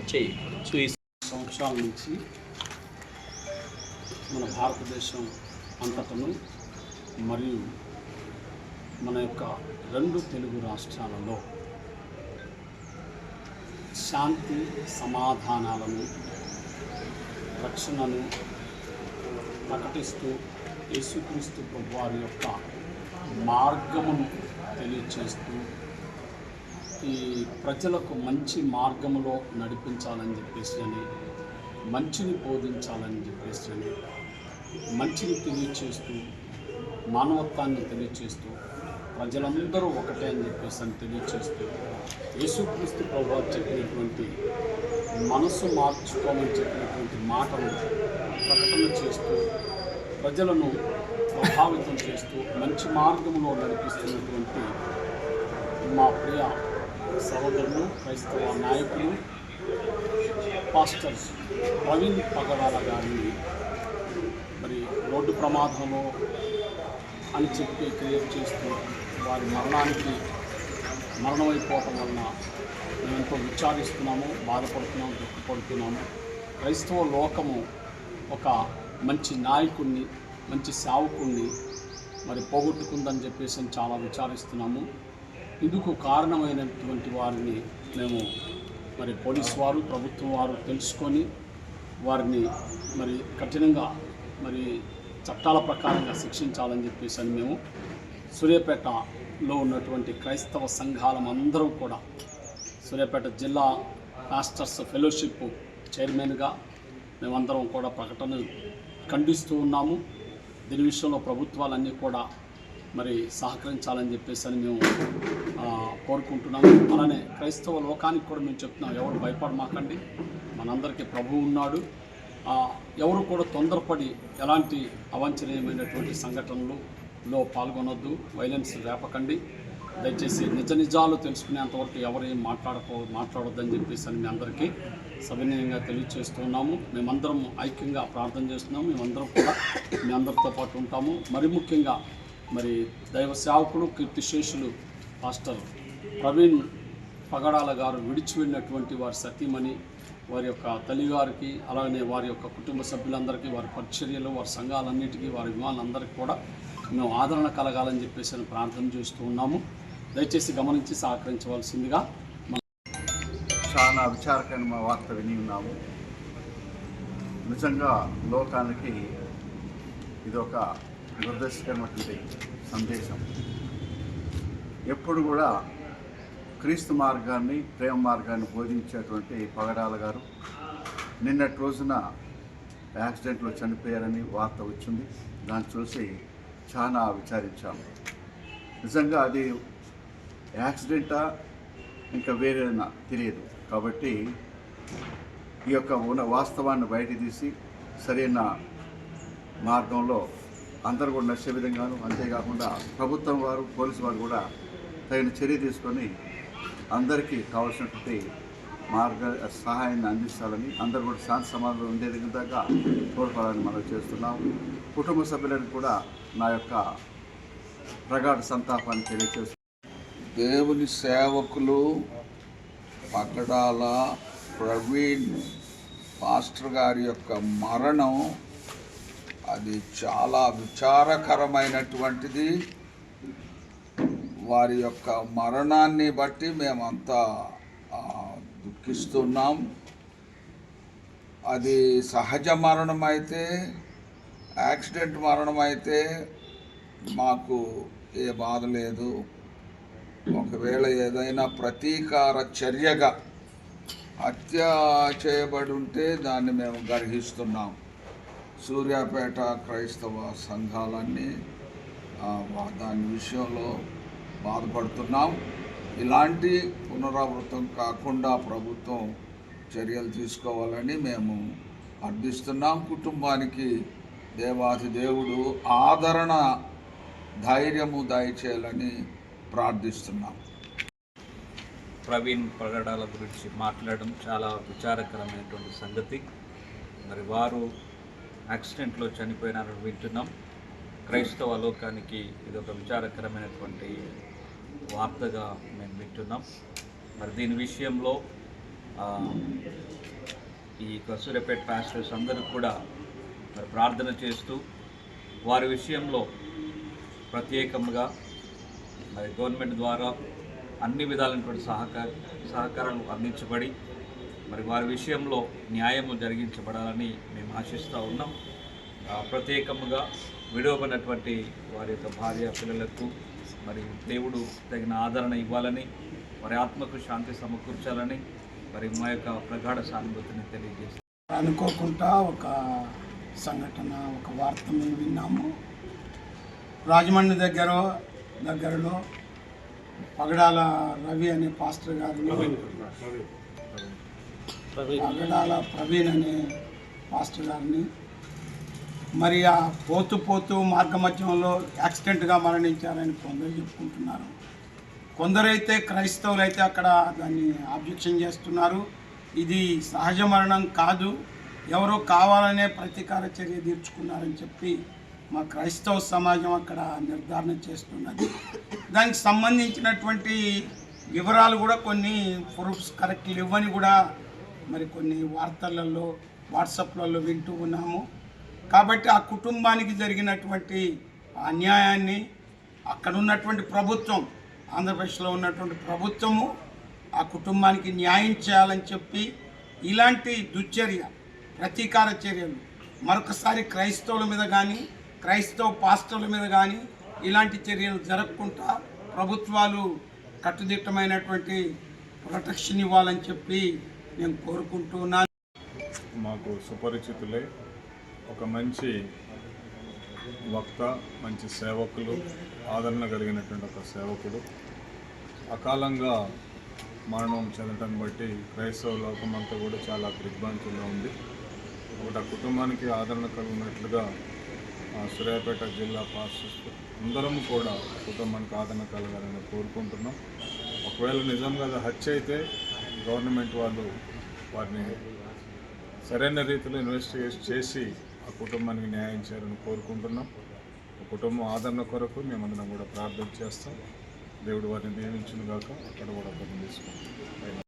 సంవత్సరాల నుంచి మన భారతదేశం అంతటను మరియు మన యొక్క 2 తెలుగు రాష్ట్రాలలో శాంతి సమాధానాలను రక్షణను ప్రకటిస్తూ యేసుక్రీస్తు ప్రభువారి యొక్క మార్గమును తెలియచేస్తూ ఈ ప్రజలకు మంచి మార్గములో నడిపించాలని చెప్పేసి అని, మంచిని బోధించాలని చెప్పేసి అని, మంచిని తెలియచేస్తూ మానవత్వాన్ని తెలియచేస్తూ ప్రజలందరూ ఒకటే అని చెప్పేసి అని తెలియచేస్తూ యేసుక్రీస్తు ప్రభువారు చెప్పినటువంటి మనసు మార్చుకోమని చెప్పినటువంటి మాటలు ప్రకటన చేస్తూ ప్రజలను ప్రభావితం చేస్తూ మంచి మార్గంలో నడిపిస్తున్నటువంటి మా ప్రియ సహోదరులు క్రైస్తవ నాయకులు పాస్టర్ ప్రవీణ్ పగడాల గారిని మరి రోడ్డు ప్రమాదంలో అని చెప్పి క్రియేట్ చేస్తూ వారి మరణమైపోవటం వలన మేము ఎంతో విచారిస్తున్నాము, బాధపడుతున్నాము, దుఃఖపడుతున్నాము. క్రైస్తవ లోకము ఒక మంచి నాయకుడిని, మంచి సేవకుడిని మరి పోగొట్టుకుందని చెప్పేసి చాలా విచారిస్తున్నాము. ఇందుకు కారణమైనటువంటి వారిని మేము మరి పోలీసు వారు, ప్రభుత్వం వారు తెలుసుకొని వారిని మరి కఠినంగా మరి చట్టాల ప్రకారంగా శిక్షించాలని చెప్పేసి అని మేము సూర్యాపేటలో ఉన్నటువంటి క్రైస్తవ సంఘాలమందరం కూడా సూర్యాపేట జిల్లా పాస్టర్స్ ఫెలోషిప్ చైర్మన్గా మేమందరం కూడా ప్రకటన ఖండిస్తూ ఉన్నాము. దీని విషయంలో ప్రభుత్వాలన్నీ కూడా మరి సహకరించాలని చెప్పేసి అని మేము కోరుకుంటున్నాము. అలానే క్రైస్తవ లోకానికి కూడా మేము చెప్తున్నాం, ఎవరు భయపడమాకండి, మనందరికీ ప్రభువు ఉన్నాడు. ఎవరు కూడా తొందరపడి ఎలాంటి అవాంఛనీయమైనటువంటి సంఘటనలలో పాల్గొనొద్దు, వైలెన్స్ రేపకండి. దయచేసి నిజాలు తెలుసుకునేంతవరకు ఎవరేం మాట్లాడొద్దని చెప్పేసి అని మీ అందరికీ సవినయంగా తెలియజేస్తున్నాము. మేమందరం ఐక్యంగా ప్రార్థన చేస్తున్నాము. మేమందరం కూడా మీ అందరితో పాటు ఉంటాము. మరి ముఖ్యంగా మరి దైవ సేవకుడు కీర్తిశేషులు పాస్టర్ ప్రవీణ్ పగడాల గారు విడిచి వెళ్ళినటువంటి వారి సతీమణి, వారి యొక్క తల్లిగారికి, అలాగే వారి యొక్క కుటుంబ సభ్యులందరికీ, వారి పరిచర్యలు, వారి సంఘాలన్నిటికీ, వారి విమానులందరికీ కూడా మేము ఆదరణ కలగాలని చెప్పేసి ప్రార్థన చేస్తూ ఉన్నాము. దయచేసి గమనించి సహకరించవలసిందిగా. చాలా విచారకరమైన వార్త విని ఉన్నాము. నిజంగా లోకానికి ఇదొక దురదృష్టకరమైనటువంటి సందేశం. ఎప్పుడు కూడా క్రీస్తు మార్గాన్ని, ప్రేమ మార్గాన్ని బోధించేటువంటి పగడాల గారు నిన్నటి రోజున యాక్సిడెంట్లో చనిపోయారని వార్త వచ్చింది. దాన్ని చూసి చాలా విచారించాము. నిజంగా అది యాక్సిడెంటా ఇంకా వేరేనా తెలియదు. కాబట్టి ఈ యొక్క వాస్తవాన్ని బయట తీసి సరైన మార్గంలో అందరూ కూడా నచ్చే విధంగాను, అంతేకాకుండా ప్రభుత్వం వారు, పోలీసు వారు కూడా తగిన చర్య తీసుకొని అందరికీ కావాల్సినటువంటి సహాయాన్ని అందిస్తారని, అందరూ కూడా శాంతి సమాధానం ఉండే విధంగా తోడ్పడాలని మనం చేస్తున్నాం. కుటుంబ సభ్యులను కూడా నా యొక్క ప్రగాఢ సంతాపాన్ని తెలియజేస్తున్నాం. దేవుని సేవకులు పగడాల ప్రవీణ్ పాస్టర్ గారి యొక్క మరణం అది చాలా విచారకరమైనటువంటిది. వారి యొక్క మరణాన్ని బట్టి మేమంతా దుఃఖిస్తున్నాం. అది సహజ మరణం అయితే, యాక్సిడెంట్ మరణం అయితే మాకు ఏ బాధ లేదు. ఒకవేళ ఏదైనా ప్రతీకార చర్యగా హత్య చేయబడి ఉంటే దాన్ని మేము గర్హిస్తున్నాం. సూర్యాపేట క్రైస్తవ సంఘాలన్నీ దాని విషయంలో బాధపడుతున్నాం. ఇలాంటి పునరావృతం కాకుండా ప్రభుత్వం చర్యలు తీసుకోవాలని మేము అర్థిస్తున్నాం. కుటుంబానికి దేవాది దేవుడు ఆదరణ, ధైర్యము దయచేయాలని ప్రార్థిస్తున్నాం. ప్రవీణ్ పగడాల గురించి మాట్లాడడం చాలా విచారకరమైనటువంటి సంగతి. మరి వారు యాక్సిడెంట్లో చనిపోయినారని వింటున్నాం. క్రైస్తవ లోకానికి ఇది ఒక విచారకరమైనటువంటి వార్తగా మేము వింటున్నాం. మరి దీని విషయంలో ఈ కస్తూరిపేట పాస్టర్స్ అందరికీ కూడా మరి ప్రార్థన చేస్తూ వారి విషయంలో ప్రత్యేకంగా మరి గవర్నమెంట్ ద్వారా అన్ని విధాలైనటువంటి సహకారాలు అందించబడి మరి వారి విషయంలో న్యాయము జరిగించబడాలని మేము ఆశిస్తూ ఉన్నాం. ప్రత్యేకంగా విడవబడినటువంటి వారి యొక్క భార్య పిల్లలకు మరి దేవుడు తగిన ఆదరణ ఇవ్వాలని, వారి ఆత్మకు శాంతి సమకూర్చాలని మరి మా యొక్క ప్రగాఢ సానుభూతిని తెలియజేస్తాం. అనుకోకుండా ఒక సంఘటన, ఒక వార్త మేము విన్నాము. రాజమండ్రి దగ్గరలో పగడాల రవి అనే పాస్టర్ గారిని, పగడాల ప్రవీణ్ అనే పాస్టర్ గారిని మరి ఆ పోతూ మార్గమధ్యంలో యాక్సిడెంట్గా మరణించారని కొందరు చెప్పుకుంటున్నారు. కొందరైతే క్రైస్తవులు అయితే అక్కడ దాన్ని ఆబ్జెక్షన్ చేస్తున్నారు. ఇది సహజ మరణం కాదు, ఎవరో కావాలనే ప్రతీకార చర్య తీర్చుకున్నారని చెప్పి మా క్రైస్తవ సమాజం అక్కడ నిర్ధారణ చేస్తున్నది. దానికి సంబంధించినటువంటి వివరాలు కూడా కొన్ని ప్రూఫ్స్ కరెక్ట్ ఇవ్వని కూడా మరి కొన్ని వార్తలలో, వాట్సాప్లలో వింటూ ఉన్నాము. కాబట్టి ఆ కుటుంబానికి జరిగినటువంటి అన్యాయాన్ని అక్కడ ఉన్నటువంటి ప్రభుత్వం, ఆంధ్రప్రదేశ్లో ఉన్నటువంటి ప్రభుత్వము ఆ కుటుంబానికి న్యాయం చేయాలని చెప్పి ఇలాంటి దుశ్చర్య, ప్రతీకార చర్యలు మరొకసారి క్రైస్తవుల మీద కానీ, క్రైస్తవ పాస్టర్ల మీద కానీ ఇలాంటి చర్యలు జరగకుండా ప్రభుత్వాలు కట్టుదిట్టమైనటువంటి ప్రొటెక్షన్ ఇవ్వాలని చెప్పి నేను కోరుకుంటున్నాను. మాకు సుపరిచితులే, ఒక మంచి వక్త, మంచి సేవకులు, ఆదరణ కలిగినటువంటి ఒక సేవకుడు అకాలంగా మరణం చెందటం బట్టి క్రైస్తవ లోకం అంతా కూడా చాలా దిగ్భ్రాంతిలో ఉంది. ఒకటి ఆ కుటుంబానికి ఆదరణ కలిగినట్లుగా సూర్యాపేట జిల్లా పాస్టర్స్ అందరం కూడా కుటుంబానికి ఆదరణ కలగాలని కోరుకుంటున్నాం. ఒకవేళ నిజంగా అది హత్య అయితే గవర్నమెంట్ వాళ్ళు వారిని సరైన రీతిలో ఇన్వెస్టిగేట్ చేసి ఆ కుటుంబానికి న్యాయం చేయాలని కోరుకుంటున్నాం. కుటుంబం ఆదరణ కొరకు మేమందరం కూడా ప్రార్థన చేస్తాం. దేవుడు వారిని దీవించును గాక. అక్కడ కూడా పని తీసుకుంటాం.